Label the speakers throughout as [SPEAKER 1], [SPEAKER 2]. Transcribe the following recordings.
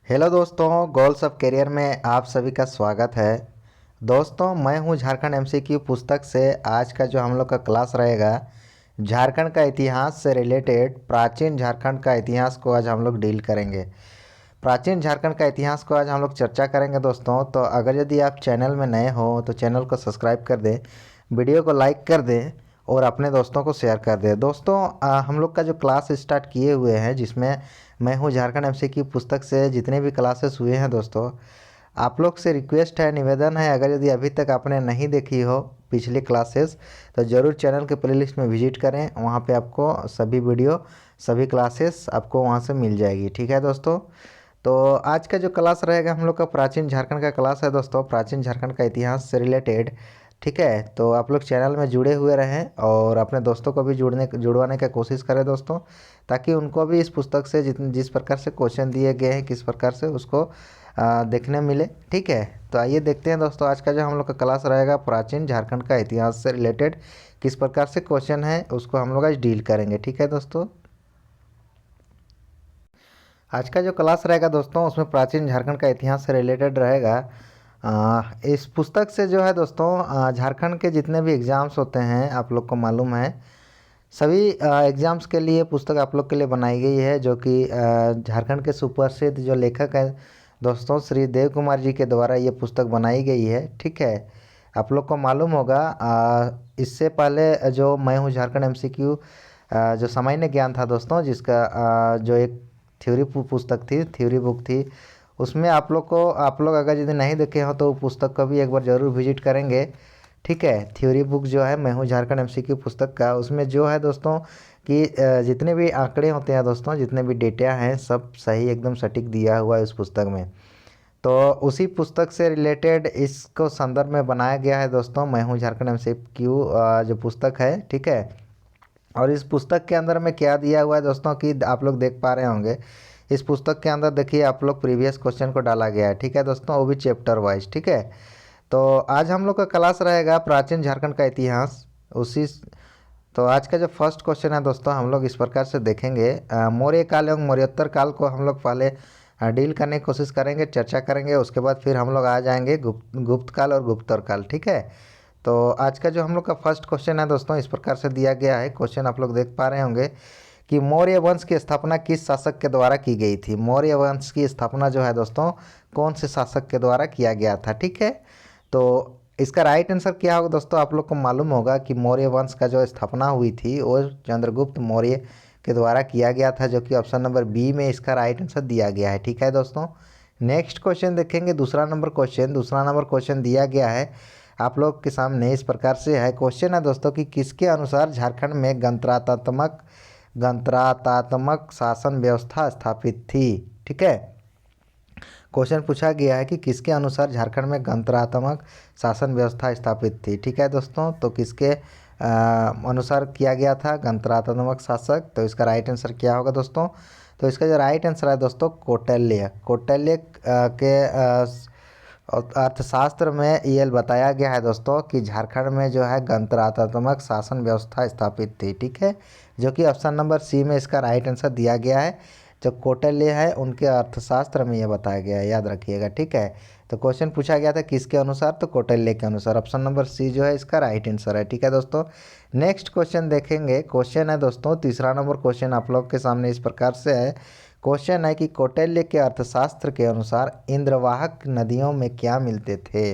[SPEAKER 1] Hello दोस्तों, goals of career में आप सभी का स्वागत है। दोस्तों, मैं हूं झारखंड एमसीक्यू पुस्तक से। आज का जो हम लोग का क्लास रहेगा, झारखंड का इतिहास से रिलेटेड प्राचीन झारखंड का इतिहास को आज हम लोग डील करेंगे। प्राचीन झारखंड का इतिहास को आज हम लोग चर्चा करेंगे दोस्तों। तो अगर यदि आप चैनल में नए हो तो चैनल को सब्सक्राइब कर दें, वीडियो को लाइक कर दें और अपने दोस्तों को शेयर कर दें। दोस्तों, हम लोग का जो क्लास स्टार्ट किए हुए हैं, जिसमें मैं हूँ झारखंड एमसीक्यू पुस्तक से, जितने भी क्लासेस हुए हैं दोस्तों, आप लोग से रिक्वेस्ट है, निवेदन है, अगर यदि अभी तक आपने नहीं देखी हो पिछली क्लासेस तो ज़रूर चैनल के प्लेलिस्ट में विजिट करें। वहाँ पे आपको सभी वीडियो, सभी क्लासेस आपको वहाँ से मिल जाएगी। ठीक है दोस्तों। तो आज का जो क्लास रहेगा हम लोग का प्राचीन झारखंड का क्लास है दोस्तों, प्राचीन झारखंड का इतिहास से रिलेटेड। ठीक है, तो आप लोग चैनल में जुड़े हुए रहें और अपने दोस्तों को भी जुड़वाने का कोशिश करें दोस्तों, ताकि उनको भी इस पुस्तक से जिस प्रकार से क्वेश्चन दिए गए हैं, किस प्रकार से उसको देखने मिले। ठीक है, तो आइए देखते हैं दोस्तों, आज का जो हम लोग का क्लास रहेगा प्राचीन झारखंड का इतिहास से रिलेटेड किस प्रकार से क्वेश्चन है उसको हम लोग आज डील करेंगे। ठीक है दोस्तों, आज का जो क्लास रहेगा दोस्तों उसमें प्राचीन झारखंड का इतिहास से रिलेटेड रहेगा। इस पुस्तक से जो है दोस्तों, झारखंड के जितने भी एग्ज़ाम्स होते हैं आप लोग को मालूम है, सभी एग्ज़ाम्स के लिए पुस्तक आप लोग के लिए बनाई गई है, जो कि झारखंड के सुप्रसिद्ध जो लेखक हैं दोस्तों, श्री देव कुमार जी के द्वारा ये पुस्तक बनाई गई है। ठीक है, आप लोग को मालूम होगा, इससे पहले जो मैं हूँ झारखंड एमसीक्यू जो सामान्य ज्ञान था दोस्तों, जिसका जो एक थ्योरी पुस्तक थी, थ्योरी बुक थी, उसमें आप लोग अगर यदि नहीं देखे हो तो पुस्तक को भी एक बार ज़रूर विजिट करेंगे। ठीक है, थ्योरी बुक जो है मैं हूँ झारखंड एमसीक्यू पुस्तक का, उसमें जो है दोस्तों कि जितने भी आंकड़े होते हैं दोस्तों, जितने भी डेटा हैं, सब सही एकदम सटीक दिया हुआ है उस पुस्तक में। तो उसी पुस्तक से रिलेटेड इसको संदर्भ में बनाया गया है दोस्तों, मैं हूँ झारखंड एमसीक्यू जो पुस्तक है। ठीक है, और इस पुस्तक के अंदर में क्या दिया हुआ है दोस्तों कि आप लोग देख पा रहे होंगे, इस पुस्तक के अंदर देखिए आप लोग प्रीवियस क्वेश्चन को डाला गया है। ठीक है दोस्तों, वो भी चैप्टर वाइज। ठीक है, तो आज हम लोग का क्लास रहेगा प्राचीन झारखंड का इतिहास। उसी तो आज का जो फर्स्ट क्वेश्चन है दोस्तों, हम लोग इस प्रकार से देखेंगे। मौर्य काल एवं मौर्योत्तर काल को हम लोग पहले डील करने की कोशिश करेंगे, चर्चा करेंगे। उसके बाद फिर हम लोग आ जाएंगे गुप्त काल और गुप्तर काल। ठीक है, तो आज का जो हम लोग का फर्स्ट क्वेश्चन है दोस्तों, इस प्रकार से दिया गया है। क्वेश्चन आप लोग देख पा रहे होंगे कि मौर्य वंश की स्थापना किस शासक के द्वारा की गई थी। मौर्य वंश की स्थापना जो है दोस्तों, कौन से शासक के द्वारा किया गया था। ठीक है, तो इसका राइट आंसर क्या होगा दोस्तों, आप लोग को मालूम होगा कि मौर्य वंश का जो स्थापना हुई थी वो चंद्रगुप्त मौर्य के द्वारा किया गया था, जो कि ऑप्शन नंबर बी में इसका राइट आंसर दिया गया है। ठीक है दोस्तों, नेक्स्ट क्वेश्चन देखेंगे, दूसरा नंबर क्वेश्चन दिया गया है आप लोग के सामने, इस प्रकार से है। क्वेश्चन है दोस्तों कि किसके अनुसार झारखंड में गणतंत्रात्मक शासन व्यवस्था स्थापित थी। ठीक है, क्वेश्चन पूछा गया है कि किसके अनुसार झारखंड में गणतंत्रात्मक शासन व्यवस्था स्थापित थी। ठीक है दोस्तों, तो किसके अनुसार किया गया था गणतंत्रात्मक शासक, तो इसका राइट आंसर क्या होगा दोस्तों, तो इसका जो राइट आंसर है दोस्तों कौटिल्य के अर्थशास्त्र में ये बताया गया है दोस्तों कि झारखंड में जो है गणतंत्रात्मक शासन व्यवस्था स्थापित थी। ठीक है, जो कि ऑप्शन नंबर सी में इसका राइट आंसर दिया गया है। जो कौटिल्य है उनके अर्थशास्त्र में यह बताया गया है, याद रखिएगा। ठीक है, तो क्वेश्चन पूछा गया था किसके अनुसार, तो कौटिल्य के अनुसार। ऑप्शन नंबर सी जो है इसका राइट आंसर है। ठीक है दोस्तों, नेक्स्ट क्वेश्चन देखेंगे। क्वेश्चन है दोस्तों, तीसरा नंबर क्वेश्चन आप लोग के सामने इस प्रकार से है। क्वेश्चन है कि कौटिल्य के अर्थशास्त्र के अनुसार इंद्रवाहक नदियों में क्या मिलते थे।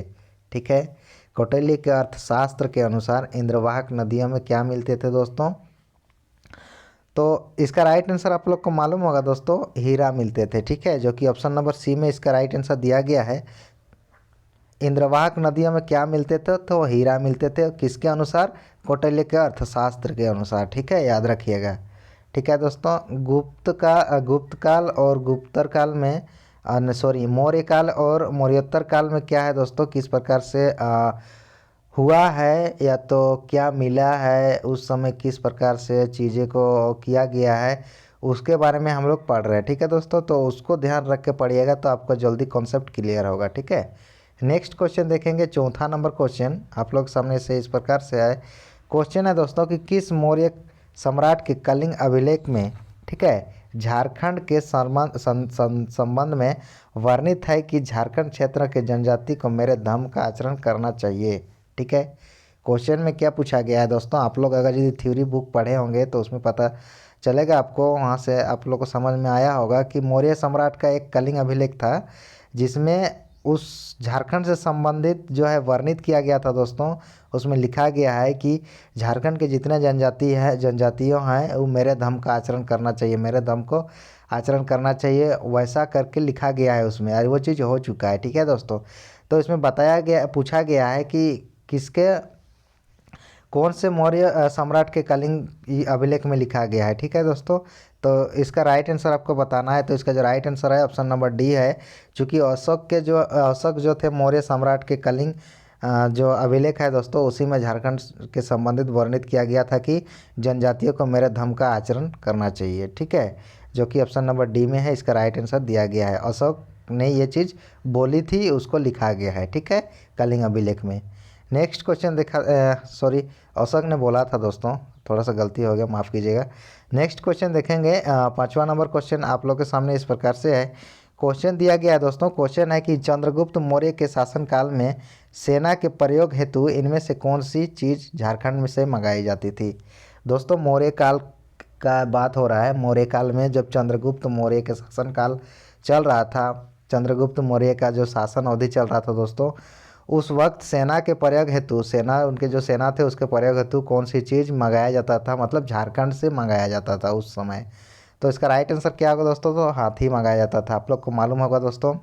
[SPEAKER 1] ठीक है, कौटिल्य के अर्थशास्त्र के अनुसार इंद्रवाहक नदियों में क्या मिलते थे दोस्तों, तो इसका राइट आंसर आप लोग को मालूम होगा दोस्तों, हीरा मिलते थे। ठीक है, जो कि ऑप्शन नंबर सी में इसका राइट आंसर दिया गया है। इंद्रवाहक नदियों में क्या मिलते थे, तो हीरा मिलते थे। किसके अनुसार, कौटिल्य के अर्थशास्त्र के अनुसार। ठीक है, याद रखिएगा। ठीक है दोस्तों, गुप्त काल और गुप्तर काल में मौर्य काल और मौर्योत्तर काल में क्या है दोस्तों, किस प्रकार से हुआ है, या तो क्या मिला है उस समय, किस प्रकार से चीज़ें को किया गया है, उसके बारे में हम लोग पढ़ रहे हैं। ठीक है दोस्तों, तो उसको ध्यान रख के पढ़िएगा तो आपको जल्दी कॉन्सेप्ट क्लियर होगा। ठीक है, नेक्स्ट क्वेश्चन देखेंगे, चौथा नंबर क्वेश्चन आप लोग सामने से इस प्रकार से आए। क्वेश्चन है दोस्तों कि किस मौर्य सम्राट के कलिंग अभिलेख में, ठीक है, झारखंड के संबंध में वर्णित है कि झारखंड क्षेत्र के जनजाति को मेरे धर्म का आचरण करना चाहिए। ठीक है, क्वेश्चन में क्या पूछा गया है दोस्तों, आप लोग अगर यदि थ्योरी बुक पढ़े होंगे तो उसमें पता चलेगा आपको, वहाँ से आप लोग को समझ में आया होगा कि मौर्य सम्राट का एक कलिंग अभिलेख था जिसमें उस झारखंड से संबंधित जो है वर्णित किया गया था दोस्तों। उसमें लिखा गया है कि झारखंड के जितने जनजातियों हैं वो मेरे धर्म का आचरण करना चाहिए, मेरे धर्म को आचरण करना चाहिए, वैसा करके लिखा गया है उसमें, और वो चीज़ हो चुका है। ठीक है दोस्तों, तो इसमें बताया गया, पूछा गया है कि किसके कौन से मौर्य सम्राट के कलिंग अभिलेख में लिखा गया है। ठीक है दोस्तों, तो इसका राइट आंसर आपको बताना है। तो इसका जो राइट आंसर है ऑप्शन नंबर डी है, चूँकि अशोक जो थे मौर्य सम्राट के कलिंग जो अभिलेख है दोस्तों, उसी में झारखंड के संबंधित वर्णित किया गया था कि जनजातियों को मेरे धर्म का आचरण करना चाहिए। ठीक है, जो कि ऑप्शन नंबर डी में है, इसका राइट आंसर दिया गया है। अशोक ने ये चीज़ बोली थी, उसको लिखा गया है। ठीक है, कलिंग अभिलेख में। नेक्स्ट क्वेश्चन सॉरी, अशोक ने बोला था दोस्तों, थोड़ा सा गलती हो गया, माफ़ कीजिएगा। नेक्स्ट क्वेश्चन देखेंगे, 5वां नंबर क्वेश्चन आप लोग के सामने इस प्रकार से है। क्वेश्चन दिया गया है दोस्तों, क्वेश्चन है कि चंद्रगुप्त मौर्य के शासनकाल में सेना के प्रयोग हेतु इनमें से कौन सी चीज़ झारखंड में से मंगाई जाती थी। दोस्तों मौर्य काल का बात हो रहा है। मौर्य काल में जब चंद्रगुप्त मौर्य के शासनकाल चल रहा था, चंद्रगुप्त मौर्य का जो शासन अवधि चल रहा था दोस्तों, उस वक्त सेना के प्रयोग हेतु, उनके जो सेना थे उसके प्रयोग हेतु कौन सी चीज़ मंगाया जाता था, मतलब झारखंड से मंगाया जाता था उस समय। तो इसका राइट आंसर क्या होगा दोस्तों, तो हाथी मंगाया जाता था। आप लोग को मालूम होगा दोस्तों,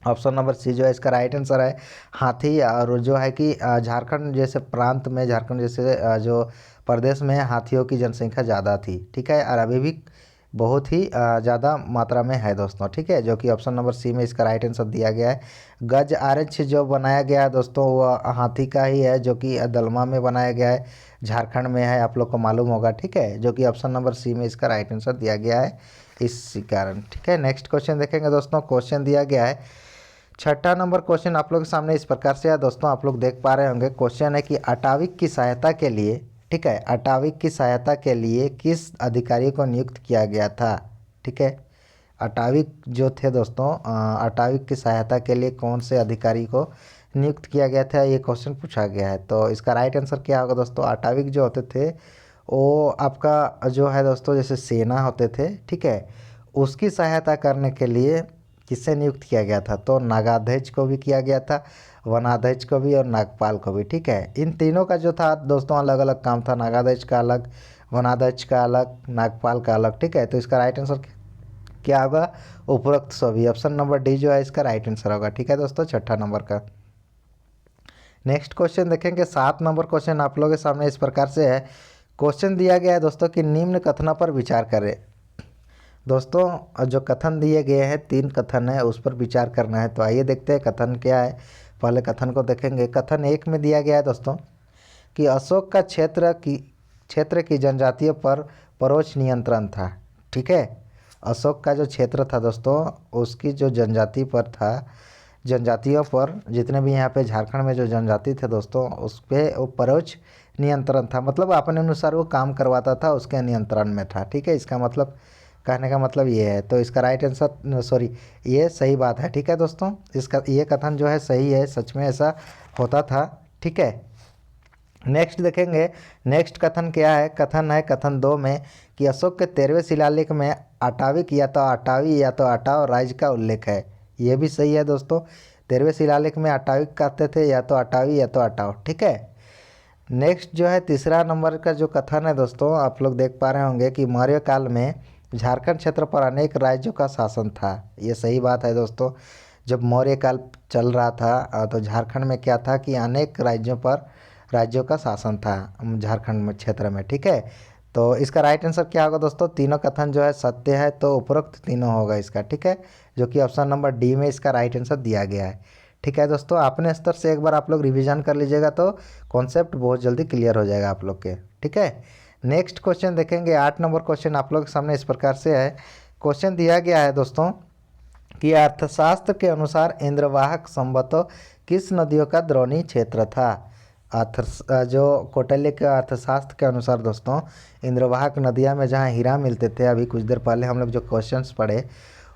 [SPEAKER 1] ऑप्शन नंबर सी जो है इसका राइट आंसर है हाथी। और जो है कि झारखंड जैसे प्रांत में, झारखंड जैसे जो प्रदेश में हाथियों की जनसंख्या ज़्यादा थी। ठीक है, और अभी भी बहुत ही ज़्यादा मात्रा में है दोस्तों। ठीक है, जो कि ऑप्शन नंबर सी में इसका राइट आंसर दिया गया है। गज आरक्ष जो बनाया गया है दोस्तों, वो हाथी का ही है, जो कि दलमा में बनाया गया है, झारखंड में है, आप लोग को मालूम होगा। ठीक है, जो कि ऑप्शन नंबर सी में इसका राइट आंसर दिया गया है इस कारण। ठीक है, नेक्स्ट क्वेश्चन देखेंगे दोस्तों। क्वेश्चन दिया गया है 6ठा नंबर क्वेश्चन आप लोग के सामने इस प्रकार से है दोस्तों, आप लोग देख पा रहे होंगे। क्वेश्चन है कि अटाविक की सहायता के लिए, ठीक है, अटाविक की सहायता के लिए किस अधिकारी को नियुक्त किया गया था। ठीक है, अटाविक जो थे दोस्तों, अटाविक की सहायता के लिए कौन से अधिकारी को नियुक्त किया गया था, ये क्वेश्चन पूछा गया है। तो इसका राइट आंसर क्या होगा दोस्तों, अटाविक जो होते थे वो आपका जो है दोस्तों, जैसे सेना होते थे, ठीक है, उसकी सहायता करने के लिए किससे नियुक्त किया गया था, तो नागाध्यक्ष को भी किया गया था, वनाध्यक्ष को भी और नागपाल को भी। ठीक है, इन तीनों का जो था दोस्तों अलग अलग काम था, नागाध्यक्ष का अलग, वनाध्यक्ष का अलग, नागपाल का अलग। ठीक है, तो इसका राइट आंसर क्या होगा, उपरोक्त सभी, ऑप्शन नंबर डी जो है इसका राइट आंसर होगा। ठीक है दोस्तों, 6ठा नंबर का। नेक्स्ट क्वेश्चन देखेंगे, 7 नंबर क्वेश्चन आप लोगों के सामने इस प्रकार से है। क्वेश्चन दिया गया है दोस्तों कि निम्न कथनों पर विचार करें। दोस्तों जो कथन दिए गए हैं, 3 कथन है, उस पर विचार करना है। तो आइए देखते हैं कथन क्या है। पहले कथन को देखेंगे। कथन 1 में दिया गया है दोस्तों कि अशोक का क्षेत्र की जनजातियों पर परोक्ष नियंत्रण था। ठीक है, अशोक का जो क्षेत्र था दोस्तों, उसकी जो जनजाति पर था, जनजातियों पर, जितने भी यहाँ पे झारखंड में जो जनजाति थे दोस्तों, उस पर वो परोक्ष नियंत्रण था, मतलब अपने अनुसार वो काम करवाता था, उसके नियंत्रण में था। ठीक है, इसका मतलब, कहने का मतलब ये है। तो इसका राइट आंसर, सॉरी, ये सही बात है। ठीक है दोस्तों, इसका ये कथन जो है सही है, सच में ऐसा होता था। ठीक है, नेक्स्ट देखेंगे। नेक्स्ट कथन क्या है, कथन है कथन 2 में कि अशोक के 13वें शिलालेख में अटाविक या तो अटावी या तो अटाव राज्य का उल्लेख है। ये भी सही है दोस्तों, 13वें शिलालेख में अटाविक कहते थे, या तो अटावी या तो अटाव। ठीक है, नेक्स्ट जो है तीसरा नंबर का जो कथन है दोस्तों, आप लोग देख पा रहे होंगे कि मौर्य काल में झारखंड क्षेत्र पर अनेक राज्यों का शासन था। ये सही बात है दोस्तों, जब मौर्य काल चल रहा था तो झारखंड में क्या था कि अनेक राज्यों का शासन था झारखंड में क्षेत्र में। ठीक है, तो इसका राइट आंसर क्या होगा दोस्तों, तीनों कथन जो है सत्य है, तो उपरोक्त तीनों होगा इसका। ठीक है, जो कि ऑप्शन नंबर डी में इसका राइट आंसर दिया गया है। ठीक है दोस्तों, अपने स्तर से एक बार आप लोग रिवीजन कर लीजिएगा तो कॉन्सेप्ट बहुत जल्दी क्लियर हो जाएगा आप लोग के। ठीक है, नेक्स्ट क्वेश्चन देखेंगे। 8 नंबर क्वेश्चन आप लोग के सामने इस प्रकार से है। क्वेश्चन दिया गया है दोस्तों कि अर्थशास्त्र के अनुसार इंद्रवाहक संवतों किस नदियों का द्रोणी क्षेत्र था। जो कौटिल्य के अर्थशास्त्र के अनुसार दोस्तों, इंद्रवाहक नदियाँ में जहाँ हीरा मिलते थे, अभी कुछ देर पहले हम लोग जो क्वेश्चंस पढ़े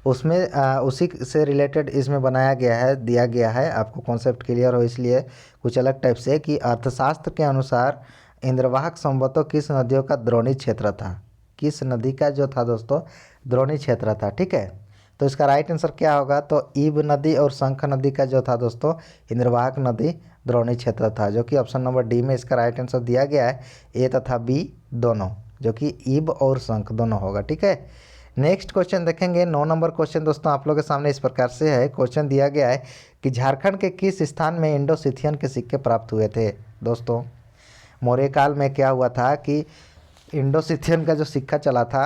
[SPEAKER 1] उसमें उसी से रिलेटेड इसमें बनाया गया है, दिया गया है। आपको कॉन्सेप्ट क्लियर हो इसलिए कुछ अलग टाइप से कि अर्थशास्त्र के अनुसार इंद्रवाहक संवतों किस नदियों का द्रोणी क्षेत्र था, किस नदी का जो था दोस्तों द्रोणी क्षेत्र था। ठीक है, तो इसका राइट आंसर क्या होगा, तो ईब नदी और शंख नदी का जो था दोस्तों इंद्रवाहक नदी द्रोणी क्षेत्र था, जो कि ऑप्शन नंबर डी में इसका राइट आंसर दिया गया है, ए तथा बी दोनों, जो कि ईब और शंख दोनों होगा। ठीक है, नेक्स्ट क्वेश्चन देखेंगे। 9 नंबर क्वेश्चन दोस्तों आप लोगों के सामने इस प्रकार से है। क्वेश्चन दिया गया है कि झारखंड के किस स्थान में इंडो सिथियन के सिक्के प्राप्त हुए थे। दोस्तों मौर्य काल में क्या हुआ था कि इंडो सिथियन का जो सिक्का चला था,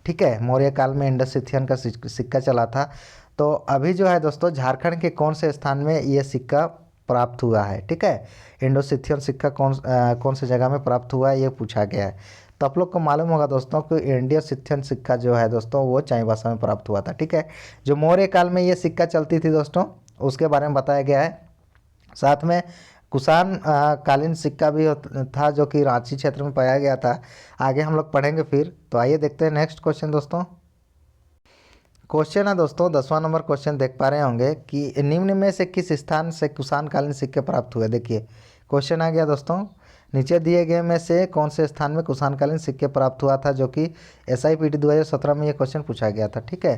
[SPEAKER 1] ठीक है, मौर्य काल में इंडो सिथियन का सिक्का चला था। तो अभी जो है दोस्तों झारखंड के कौन से स्थान में ये सिक्का प्राप्त हुआ है। ठीक है, इंडो सिथियन सिक्का कौन से जगह में प्राप्त हुआ है ये पूछा गया है। तो आप लोग को मालूम होगा दोस्तों कि इंडियो सिथियन सिक्का जो है दोस्तों वो चाईबासा में प्राप्त हुआ था। ठीक है, जो मौर्य काल में ये सिक्का चलती थी दोस्तों उसके बारे में बताया गया है। साथ में कुषाण कालीन सिक्का भी था जो कि रांची क्षेत्र में पाया गया था। आगे हम लोग पढ़ेंगे फिर। तो आइए देखते हैं नेक्स्ट क्वेश्चन दोस्तों। क्वेश्चन है दोस्तों 10वां नंबर क्वेश्चन देख पा रहे होंगे कि निम्न में से किस स्थान से कुषाण कालीन सिक्के प्राप्त हुए। देखिए क्वेश्चन आ गया दोस्तों, नीचे दिए गए में से कौन से स्थान में कुषाण कालीन सिक्के प्राप्त हुआ था, जो कि SIPT 2017 में ये क्वेश्चन पूछा गया था। ठीक है,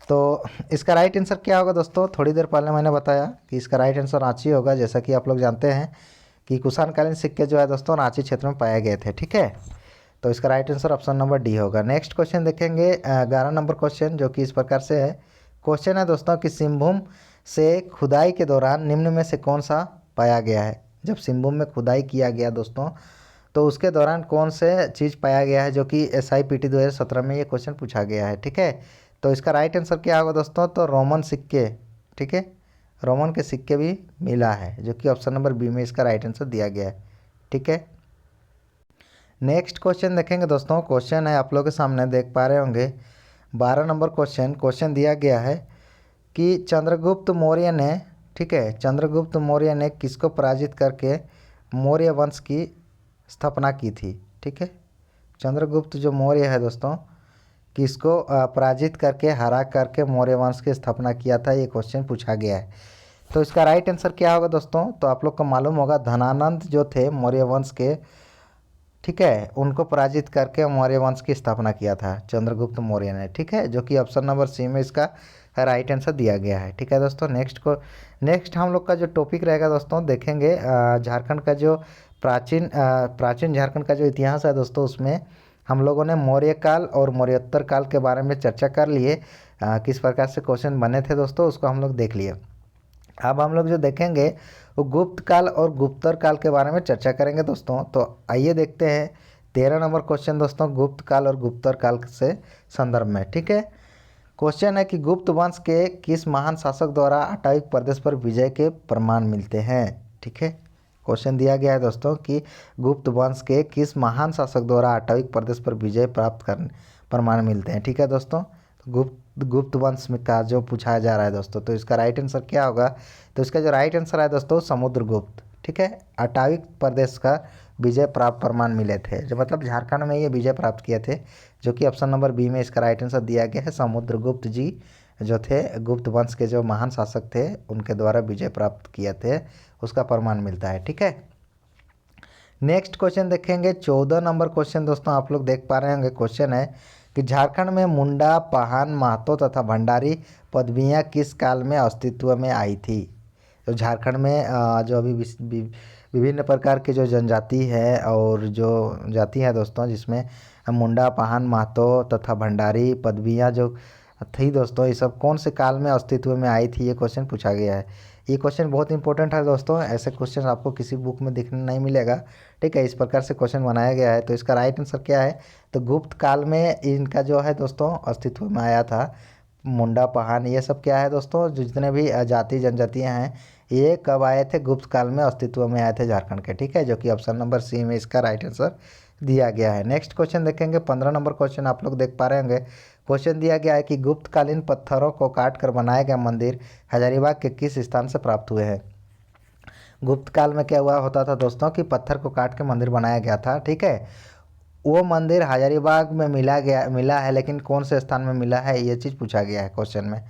[SPEAKER 1] तो इसका राइट आंसर क्या होगा दोस्तों, थोड़ी देर पहले मैंने बताया कि इसका राइट आंसर रांची होगा। जैसा कि आप लोग जानते हैं कि कुषाण कालीन सिक्के जो है दोस्तों रांची क्षेत्र में पाए गए थे। ठीक है, तो इसका right answer option number D होगा। नेक्स्ट क्वेश्चन देखेंगे 11 नंबर क्वेश्चन, जो कि इस प्रकार से है। क्वेश्चन है दोस्तों कि सिंहभूम से खुदाई के दौरान निम्न में से कौन सा पाया गया है। जब सिंहभूम में खुदाई किया गया दोस्तों तो उसके दौरान कौन से चीज़ पाया गया है, जो कि SIPT 2017 में ये क्वेश्चन पूछा गया है। ठीक है, तो इसका राइट आंसर क्या होगा दोस्तों, तो रोमन सिक्के। ठीक है, रोमन के सिक्के भी मिला है, जो कि ऑप्शन नंबर बी में इसका राइट आंसर दिया गया है। ठीक है, नेक्स्ट क्वेश्चन देखेंगे दोस्तों। क्वेश्चन है आप लोग के सामने देख पा रहे होंगे 12 नंबर क्वेश्चन। क्वेश्चन दिया गया है कि चंद्रगुप्त मौर्य ने, ठीक है, चंद्रगुप्त मौर्य ने किसको पराजित करके मौर्य वंश की स्थापना की थी। ठीक है, चंद्रगुप्त जो मौर्य है दोस्तों किसको पराजित करके हरा करके मौर्य वंश की स्थापना किया था, ये क्वेश्चन पूछा गया है। तो इसका राइट आंसर क्या होगा दोस्तों, तो आप लोग को मालूम होगा धनानंद जो थे मौर्य वंश के, ठीक है, उनको पराजित करके मौर्य वंश की स्थापना किया था चंद्रगुप्त मौर्य ने। ठीक है, जो कि ऑप्शन नंबर सी में इसका राइट आंसर दिया गया है। ठीक है दोस्तों, नेक्स्ट हम लोग का जो टॉपिक रहेगा दोस्तों देखेंगे झारखंड का जो प्राचीन झारखंड का जो इतिहास है दोस्तों, उसमें हम लोगों ने मौर्य काल और मौर्योत्तर काल के बारे में चर्चा कर लिए। किस प्रकार से क्वेश्चन बने थे दोस्तों उसको हम लोग देख लिए। अब हम लोग जो देखेंगे वो गुप्त काल और गुप्तर काल के बारे में चर्चा करेंगे दोस्तों। तो आइए देखते हैं 13 नंबर क्वेश्चन दोस्तों, गुप्त काल और गुप्तर काल से संदर्भ में। ठीक है, क्वेश्चन है कि गुप्त वंश के किस महान शासक द्वारा अटाविक प्रदेश पर विजय के प्रमाण मिलते हैं। ठीक है, क्वेश्चन दिया गया है दोस्तों कि गुप्त वंश के किस महान शासक द्वारा अटाविक प्रदेश पर विजय प्राप्त करने प्रमाण मिलते हैं। ठीक है दोस्तों, तो गुप्त वंश में का जो पूछा जा रहा है दोस्तों, तो इसका राइट आंसर क्या होगा, तो इसका जो राइट आंसर है दोस्तों समुद्रगुप्त। ठीक है, अटाविक प्रदेश का विजय प्राप्त प्रमाण मिले थे, जो मतलब झारखंड में ये विजय प्राप्त किए थे, जो कि ऑप्शन नंबर बी में इसका राइट आंसर दिया गया है। समुद्रगुप्त जी जो थे गुप्त वंश के जो महान शासक थे उनके द्वारा विजय प्राप्त किए थे, उसका प्रमाण मिलता है। ठीक है, नेक्स्ट क्वेश्चन देखेंगे 14 नंबर क्वेश्चन दोस्तों आप लोग देख पा रहे होंगे। क्वेश्चन है कि झारखंड में मुंडा, पाहन, महतो तथा भंडारी पदवियाँ किस काल में अस्तित्व में आई थी। तो झारखंड में जो अभी विभिन्न प्रकार की जो जनजाति है और जो जाति है दोस्तों, जिसमें मुंडा, पाहन, महतो तथा भंडारी पदवियाँ जो थी दोस्तों, ये सब कौन से काल में अस्तित्व में आई थी, ये क्वेश्चन पूछा गया है। ये क्वेश्चन बहुत इंपॉर्टेंट है दोस्तों, ऐसे क्वेश्चन आपको किसी बुक में देखने नहीं मिलेगा। ठीक है, इस प्रकार से क्वेश्चन बनाया गया है। तो इसका राइट आंसर क्या है, तो गुप्त काल में इनका जो है दोस्तों अस्तित्व में आया था। मुंडा, पहान ये सब क्या है दोस्तों, जितने भी जाति जनजातियाँ हैं ये कब आए थे, गुप्त काल में अस्तित्व में आए थे झारखंड के। ठीक है, जो कि ऑप्शन नंबर सी में इसका राइट आंसर दिया गया है। नेक्स्ट क्वेश्चन देखेंगे 15 नंबर क्वेश्चन आप लोग देख पा रहे होंगे। क्वेश्चन दिया गया है कि गुप्तकालीन पत्थरों को काट कर बनाए गए मंदिर हजारीबाग के किस स्थान से प्राप्त हुए हैं। गुप्त काल में क्या हुआ होता था दोस्तों कि पत्थर को काट के मंदिर बनाया गया था। ठीक है, वो मंदिर हजारीबाग में मिला है, लेकिन कौन से स्थान में मिला है ये चीज़ पूछा गया है क्वेश्चन में।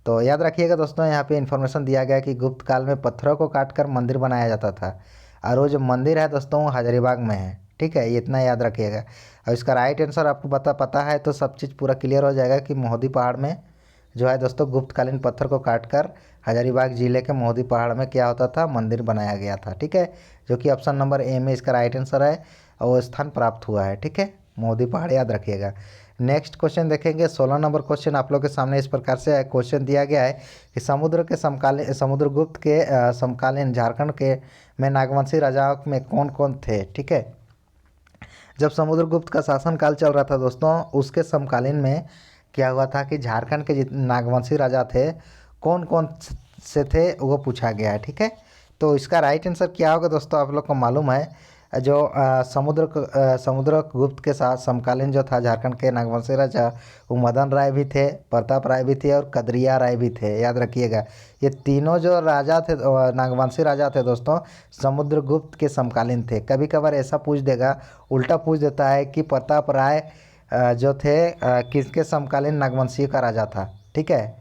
[SPEAKER 1] तो याद रखिएगा दोस्तों, यहाँ पे इन्फॉर्मेशन दिया गया है कि गुप्त काल में पत्थरों को काटकर मंदिर बनाया जाता था, और वो जो मंदिर है दोस्तों वो हजारीबाग में है। ठीक है, ये इतना याद रखिएगा। और इसका राइट आंसर आपको पता है तो सब चीज़ पूरा क्लियर हो जाएगा कि मोहदी पहाड़ में जो है दोस्तों गुप्तकालीन पत्थर को काटकर हजारीबाग जिले के मोहदी पहाड़ में क्या होता था, मंदिर बनाया गया था। ठीक है, जो कि ऑप्शन नंबर ए में इसका राइट आंसर है और वो स्थान प्राप्त हुआ है। ठीक है, मोहदी पहाड़ याद रखिएगा। नेक्स्ट क्वेश्चन देखेंगे, 16 नंबर क्वेश्चन आप लोग के सामने इस प्रकार से क्वेश्चन दिया गया है कि समुद्रगुप्त के समकालीन झारखंड के में नागवंशी राजाओं में कौन कौन थे। ठीक है, जब समुद्रगुप्त का शासनकाल चल रहा था दोस्तों, उसके समकालीन में क्या हुआ था कि झारखंड के जितने नागवंशी राजा थे कौन कौन से थे वो पूछा गया है। ठीक है, तो इसका राइट आंसर क्या होगा दोस्तों, आप लोग को मालूम है जो समुद्रगुप्त के साथ समकालीन जो था झारखंड के नागवंशी राजा, वो मदन राय भी थे, प्रताप राय भी थे और कदरिया राय भी थे। याद रखिएगा, ये तीनों जो राजा थे नागवंशी राजा थे दोस्तों, समुद्रगुप्त के समकालीन थे। कभी कभार ऐसा पूछ देगा, उल्टा पूछ देता है कि प्रताप राय जो थे किसके समकालीन नागवंशी का राजा था। ठीक है,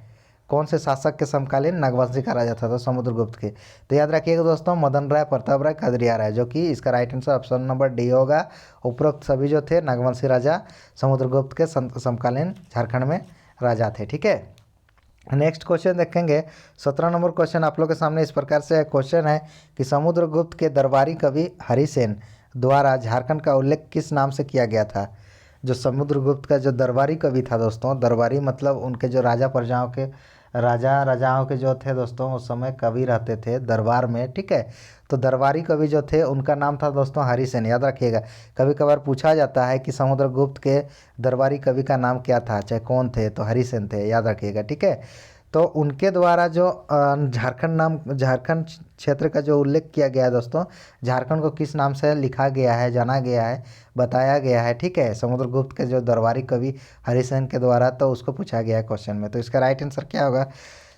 [SPEAKER 1] कौन से शासक के समकालीन नागवंशी का राजा था, तो समुद्रगुप्त के। तो याद रखिएगा दोस्तों, मदन राय, प्रताप राय, कदरिया राय, जो कि इसका right answer option number D होगा। उपरोक्त सभी जो थे नागवंशी राजा समुद्रगुप्त के समकालीन झारखंड में राजा थे। ठीक है, नेक्स्ट क्वेश्चन देखेंगे, 17 नंबर क्वेश्चन आप लोग के सामने इस प्रकार से क्वेश्चन है कि समुद्रगुप्त के दरबारी कवि हरिसेन द्वारा झारखंड का उल्लेख किस नाम से किया गया था। जो समुद्रगुप्त का जो दरबारी कवि था दोस्तों, दरबारी मतलब उनके जो राजाओं के जो थे दोस्तों, उस समय कवि रहते थे दरबार में। ठीक है, तो दरबारी कवि जो थे उनका नाम था दोस्तों हरिसेन। याद रखिएगा, कभी कभार पूछा जाता है कि समुद्रगुप्त के दरबारी कवि का नाम क्या था, चाहे कौन थे, तो हरिसेन थे। याद रखिएगा। ठीक है, तो उनके द्वारा जो झारखंड क्षेत्र का जो उल्लेख किया गया है दोस्तों, झारखंड को किस नाम से लिखा गया है, जाना गया है, बताया गया है। ठीक है, समुद्रगुप्त के जो दरबारी कवि हरिसेन के द्वारा, तो उसको पूछा गया है क्वेश्चन में। तो इसका राइट आंसर क्या होगा,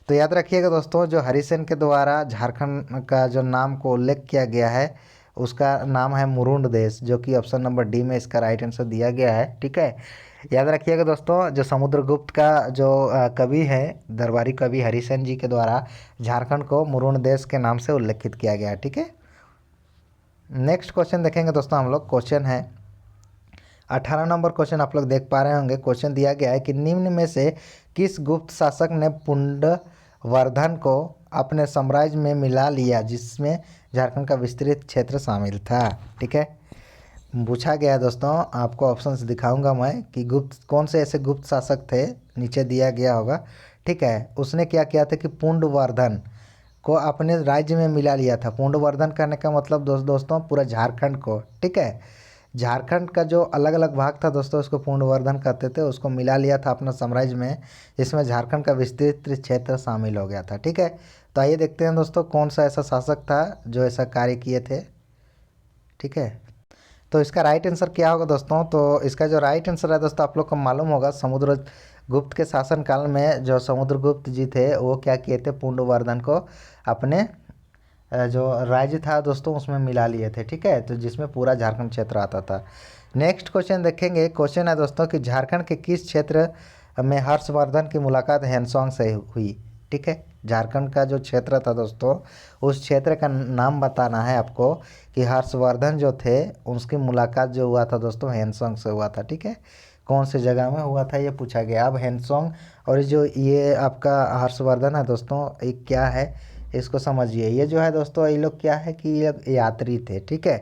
[SPEAKER 1] तो याद रखिएगा दोस्तों, जो हरिसेन के द्वारा झारखंड का जो नाम को उल्लेख किया गया है उसका नाम है मुरुंड देश, जो कि ऑप्शन नंबर डी में इसका राइट आंसर दिया गया है। ठीक है, याद रखिएगा दोस्तों, जो समुद्रगुप्त का जो कवि है, दरबारी कवि हरिसेन जी के द्वारा झारखंड को मुरुंड देश के नाम से उल्लेखित किया गया है। ठीक है, नेक्स्ट क्वेश्चन देखेंगे दोस्तों हम लोग। क्वेश्चन है 18 नंबर क्वेश्चन आप लोग देख पा रहे होंगे। क्वेश्चन दिया गया है कि निम्न में से किस गुप्त शासक ने पुंडवर्धन को अपने साम्राज्य में मिला लिया, जिसमें झारखंड का विस्तृत क्षेत्र शामिल था। ठीक है, पूछा गया है दोस्तों, आपको ऑप्शंस दिखाऊंगा मैं कि गुप्त कौन से ऐसे गुप्त शासक थे, नीचे दिया गया होगा। ठीक है, उसने क्या किया था कि पुंडवर्धन को अपने राज्य में मिला लिया था। पुंडवर्धन करने का मतलब दोस्तों पूरा झारखंड को। ठीक है, झारखंड का जो अलग अलग भाग था दोस्तों, उसको पुंडवर्धन कहते थे, उसको मिला लिया था अपना साम्राज्य में, जिसमें झारखंड का विस्तृत क्षेत्र शामिल हो गया था। ठीक है, तो आइए देखते हैं दोस्तों कौन सा ऐसा शासक था जो ऐसा कार्य किए थे। ठीक है, तो इसका राइट आंसर क्या होगा दोस्तों, तो इसका जो राइट आंसर है दोस्तों, आप लोग को मालूम होगा, समुद्रगुप्त के शासनकाल में जो समुद्रगुप्त जी थे वो क्या किए थे, पुंडवर्धन को अपने जो राज्य था दोस्तों उसमें मिला लिए थे। ठीक है, तो जिसमें पूरा झारखंड क्षेत्र आता था। नेक्स्ट क्वेश्चन देखेंगे। क्वेश्चन है दोस्तों कि झारखंड के किस क्षेत्र में हर्षवर्धन की मुलाकात हैंसोंग से हुई। ठीक है, झारखंड का जो क्षेत्र था दोस्तों, उस क्षेत्र का नाम बताना है आपको कि हर्षवर्धन जो थे उसकी मुलाकात जो हुआ था दोस्तों हैंसोंग से हुआ था। ठीक है, कौन से जगह में हुआ था ये पूछा गया। अब हैंसोंग और जो ये आपका हर्षवर्धन है दोस्तों, ये क्या है इसको समझिए। ये जो है दोस्तों, ये लोग क्या है कि ये यात्री थे। ठीक है,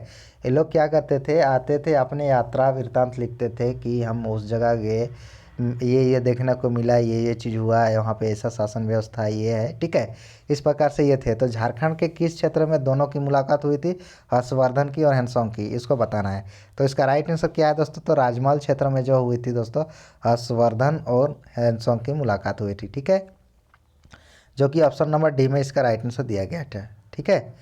[SPEAKER 1] ये लोग क्या करते थे, आते थे अपने यात्रा वृत्तांत लिखते थे कि हम उस जगह गए, ये देखने को मिला, ये चीज़ हुआ है, वहाँ पे ऐसा शासन व्यवस्था ये है। ठीक है, इस प्रकार से ये थे। तो झारखंड के किस क्षेत्र में दोनों की मुलाकात हुई थी, हर्षवर्धन की और हैंसोंग की, इसको बताना है। तो इसका राइट आंसर क्या है दोस्तों, तो राजमहल क्षेत्र में जो हुई थी दोस्तों, हर्षवर्धन और हैंसोंग की मुलाकात हुई थी। ठीक है, जो कि ऑप्शन नंबर डी में इसका राइट आंसर दिया गया है। ठीक है,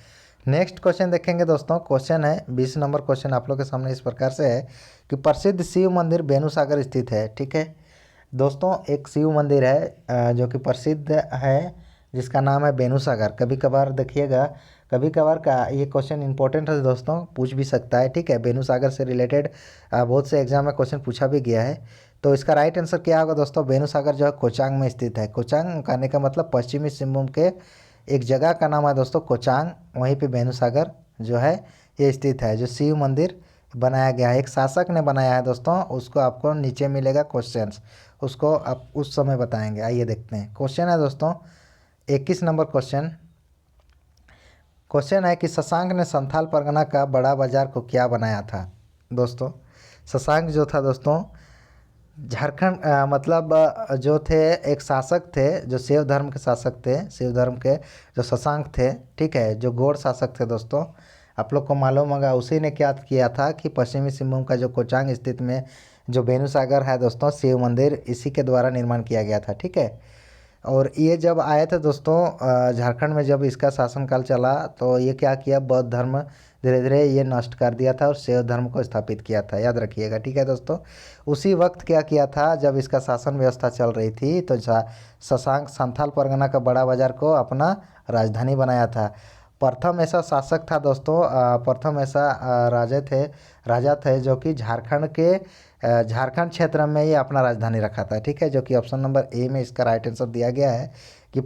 [SPEAKER 1] नेक्स्ट क्वेश्चन देखेंगे दोस्तों। क्वेश्चन है 20 नंबर क्वेश्चन आप लोग के सामने इस प्रकार से है कि प्रसिद्ध शिव मंदिर बेनुसागर स्थित है। ठीक है दोस्तों, एक शिव मंदिर है जो कि प्रसिद्ध है, जिसका नाम है बेनुसागर। कभी कभार देखिएगा कभी कभार का ये क्वेश्चन इंपॉर्टेंट है दोस्तों, पूछ भी सकता है, ठीक है। बेनू सागर से रिलेटेड बहुत से एग्जाम में क्वेश्चन पूछा भी गया है। तो इसका राइट आंसर क्या होगा दोस्तों, बेनू सागर जो है कोचांग में स्थित है। कोचांग कहने का मतलब पश्चिमी सिंहभूम के एक जगह का नाम है दोस्तों कोचांग, वहीं पे बेनू सागर जो है ये स्थित है। जो शिव मंदिर बनाया गया है, एक शासक ने बनाया है दोस्तों, उसको आपको नीचे मिलेगा क्वेश्चंस, उसको आप उस समय बताएंगे। आइए देखते हैं क्वेश्चन है दोस्तों 21 नंबर क्वेश्चन। क्वेश्चन है कि शशांक ने संथाल परगना का बड़ा बाजार को क्या बनाया था। दोस्तों शशांक जो था दोस्तों झारखंड मतलब जो थे एक शासक थे, जो शिव धर्म के शासक थे, शिव धर्म के जो शशांक थे, ठीक है, जो गौड़ शासक थे दोस्तों। आप लोग को मालूम होगा उसी ने क्या किया था कि पश्चिमी सिंहभूम का जो कोचांग स्थित में जो बेनू सागर है दोस्तों, शिव मंदिर इसी के द्वारा निर्माण किया गया था, ठीक है। और ये जब आए थे दोस्तों झारखंड में, जब इसका शासनकाल चला तो ये क्या किया, बौद्ध धर्म धीरे धीरे ये नष्ट कर दिया था और शैव धर्म को स्थापित किया था, याद रखिएगा, ठीक है दोस्तों। उसी वक्त क्या किया था, जब इसका शासन व्यवस्था चल रही थी तो शशांक संथाल परगना का बड़ा बाजार को अपना राजधानी बनाया था। प्रथम ऐसा शासक था दोस्तों, प्रथम ऐसा राजा थे जो कि झारखंड के झारखंड क्षेत्र में ये अपना राजधानी रखा था, ठीक है। जो कि ऑप्शन नंबर ए में इसका राइट आंसर दिया गया है कि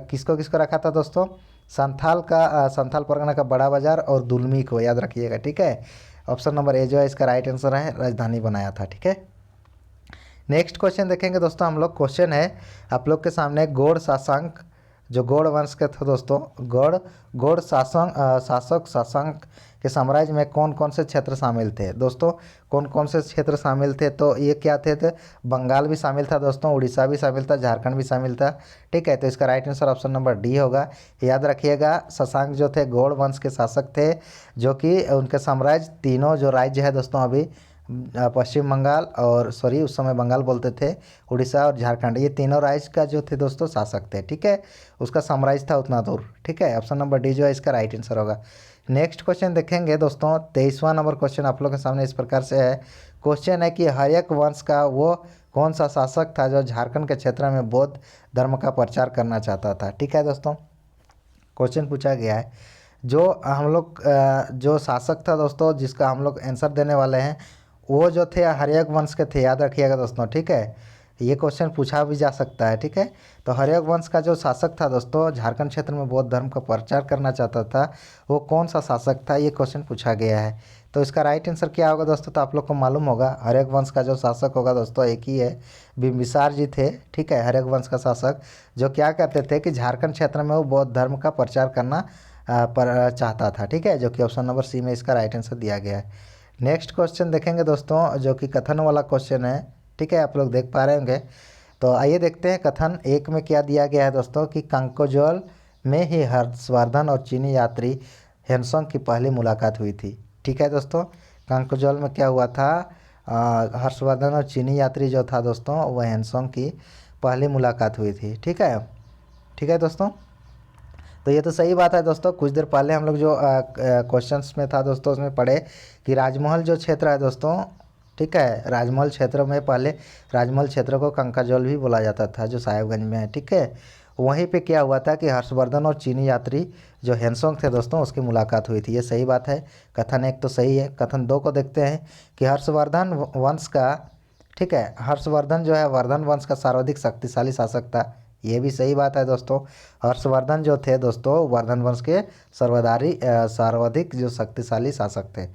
[SPEAKER 1] किसको किसको रखा था दोस्तों, संथाल परगना का बड़ा बाजार और दुलमी को, याद रखिएगा, ठीक है। ऑप्शन नंबर ए जो है इसका राइट आंसर है, राजधानी बनाया था, ठीक है। नेक्स्ट क्वेश्चन देखेंगे दोस्तों हम लोग। क्वेश्चन है आप लोग के सामने, गौड़ शासक जो गौड़ वंश के थे दोस्तों, गौड़ शासक शशांक के साम्राज्य में कौन कौन से क्षेत्र शामिल थे दोस्तों। कौन कौन से क्षेत्र शामिल थे, तो ये क्या थे बंगाल भी शामिल था दोस्तों, उड़ीसा भी शामिल था, झारखंड भी शामिल था, ठीक है। तो इसका right answer option number D होगा। याद रखिएगा शशांक जो थे गौड़ वंश के शासक थे, जो कि उनके साम्राज्य तीनों जो राज्य है दोस्तों अभी पश्चिम बंगाल और सॉरी उस समय बंगाल बोलते थे, उड़ीसा और झारखंड, ये तीनों राज्य का जो थे दोस्तों शासक थे, ठीक है। उसका साम्राज्य था उतना दूर, ठीक है। ऑप्शन नंबर डी जो है इसका राइट आंसर होगा। नेक्स्ट क्वेश्चन देखेंगे दोस्तों 23वां नंबर क्वेश्चन आप लोग के सामने इस प्रकार से है। क्वेश्चन है कि हर्यक वंश का वो कौन सा शासक था जो झारखंड के क्षेत्र में बौद्ध धर्म का प्रचार करना चाहता था, ठीक है दोस्तों। क्वेश्चन पूछा गया है, जो हम लोग जो शासक था दोस्तों जिसका हम लोग आंसर देने वाले हैं, वो जो थे हर्यक वंश के थे, याद रखिएगा दोस्तों, ठीक है। ये क्वेश्चन पूछा भी जा सकता है, ठीक है। तो हर्यक वंश का जो शासक था दोस्तों झारखंड क्षेत्र में बौद्ध धर्म का प्रचार करना चाहता था, वो कौन सा शासक था, ये क्वेश्चन पूछा गया है। तो इसका राइट आंसर क्या होगा दोस्तों, तो आप लोग को मालूम होगा हर्यक वंश का जो शासक होगा दोस्तों एक ही है, बिंबिसार जी थे, ठीक है। हर्यक वंश का शासक जो क्या कहते थे कि झारखंड क्षेत्र में वो बौद्ध धर्म का प्रचार करना पर चाहता था, ठीक है। जो कि ऑप्शन नंबर सी में इसका राइट आंसर दिया गया है। नेक्स्ट क्वेश्चन देखेंगे दोस्तों जो कि कथन वाला क्वेश्चन है, ठीक है, आप लोग देख पा रहे होंगे। तो आइए देखते हैं कथन एक में क्या दिया गया है दोस्तों कि कांकोजोल में ही हर्षवर्धन और चीनी यात्री हेनसोंग की पहली मुलाकात हुई थी, ठीक है दोस्तों। कांकोजोल में क्या हुआ था, हर्षवर्धन और चीनी यात्री जो था दोस्तों वह हेनसोंग की पहली मुलाकात हुई थी, ठीक है, ठीक है दोस्तों। तो ये तो सही बात है दोस्तों। कुछ देर पहले हम लोग जो क्वेश्चंस में था दोस्तों उसमें पढ़े कि राजमहल जो क्षेत्र है दोस्तों, ठीक है, राजमहल क्षेत्र में पहले राजमहल क्षेत्र को कंकाजोल भी बोला जाता था जो साहेबगंज में है, ठीक है। वहीं पे क्या हुआ था कि हर्षवर्धन और चीनी यात्री जो हेनसोंग थे दोस्तों उसकी मुलाकात हुई थी, ये सही बात है। कथन एक तो सही है। कथन दो को देखते हैं कि हर्षवर्धन वंश का, ठीक है, हर्षवर्धन जो है वर्धन वंश का सर्वाधिक शक्तिशाली शासक था, ये भी सही बात है दोस्तों। हर्षवर्धन जो थे दोस्तों वर्धन वंश के सर्वाधिक जो शक्तिशाली शासक थे।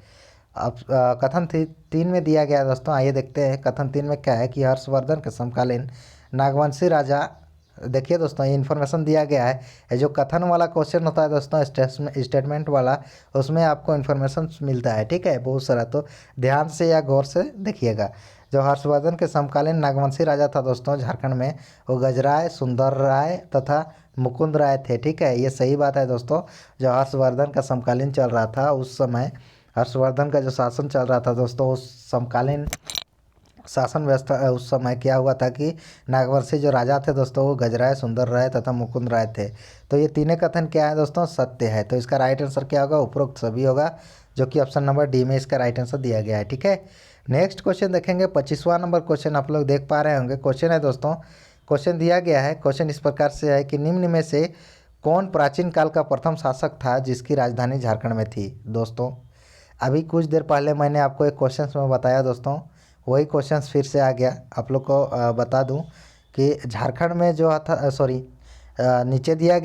[SPEAKER 1] अब कथन तीन में दिया गया है दोस्तों, आइए देखते हैं कथन तीन में क्या है कि हर्षवर्धन के समकालीन नागवंशी राजा, देखिए दोस्तों ये इन्फॉर्मेशन दिया गया है। ये जो कथन वाला क्वेश्चन होता है दोस्तों स्टेटमेंट वाला, उसमें आपको इन्फॉर्मेशन मिलता है, ठीक है, बहुत सारा। तो ध्यान से या गौर से देखिएगा। जो हर्षवर्धन के समकालीन नागवंशी राजा था दोस्तों झारखंड में, वो गजराय, सुंदर राय तथा मुकुंद राय थे, ठीक है, ये सही बात है दोस्तों। जो हर्षवर्धन का समकालीन चल रहा था उस समय, हर्षवर्धन का जो शासन चल रहा था दोस्तों उस समकालीन शासन व्यवस्था उस समय क्या हुआ था कि नागवंशी जो राजा थे दोस्तों वो गजराय, सुंदर राय तथा मुकुंद राय थे। तो ये तीनों कथन क्या है दोस्तों, सत्य है। तो इसका राइट आंसर क्या होगा, उपरोक्त सभी होगा, जो कि ऑप्शन नंबर डी में इसका राइट आंसर दिया गया है, ठीक है। नेक्स्ट क्वेश्चन देखेंगे 25वां नंबर क्वेश्चन आप लोग देख पा रहे होंगे। क्वेश्चन है दोस्तों, क्वेश्चन दिया गया है, क्वेश्चन इस प्रकार से है कि निम्न में से कौन प्राचीन काल का प्रथम शासक था जिसकी राजधानी झारखंड में थी दोस्तों? अभी कुछ देर पहले मैंने आपको एक क्वेश्चन में बताया दोस्तों, वही क्वेश्चन फिर से आ गया। आप लोग को बता दूं कि झारखंड में जो था सॉरी नीचे दिए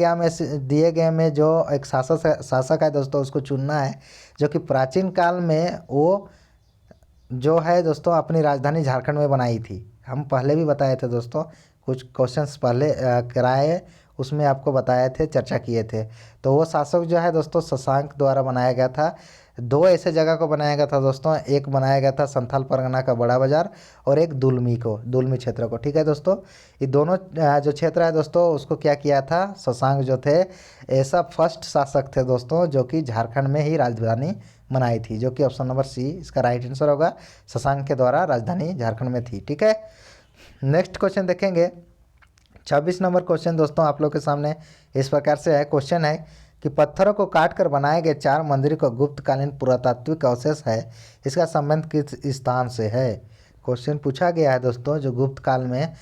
[SPEAKER 1] गए में जो एक शासक है दोस्तों, उसको चुनना है जो कि प्राचीन काल में वो जो है दोस्तों अपनी राजधानी झारखंड में बनाई थी। हम पहले भी बताए थे दोस्तों, कुछ क्वेश्चंस पहले कराए, उसमें आपको बताए थे, चर्चा किए थे। तो वो शासक जो है दोस्तों शशांक द्वारा बनाया गया था। दो ऐसे जगह को बनाया गया था दोस्तों, एक बनाया गया था संथाल परगना का बड़ा बाजार और एक दुलमी क्षेत्र को। ठीक है दोस्तों, ये दोनों जो क्षेत्र है दोस्तों उसको क्या किया था, शशांक जो थे ऐसा फर्स्ट शासक थे दोस्तों जो कि झारखंड में ही राजधानी बनाई थी, जो कि ऑप्शन नंबर सी इसका राइट आंसर होगा। शशांक के द्वारा राजधानी झारखंड में थी। ठीक है, नेक्स्ट क्वेश्चन देखेंगे। 26 नंबर क्वेश्चन दोस्तों आप लोग के सामने इस प्रकार से है। क्वेश्चन है कि पत्थरों को काट कर बनाए गए 4 मंदिर को गुप्तकालीन पुरातात्विक अवशेष है, इसका संबंध किस स्थान से है? क्वेश्चन पूछा गया है दोस्तों, जो गुप्त काल में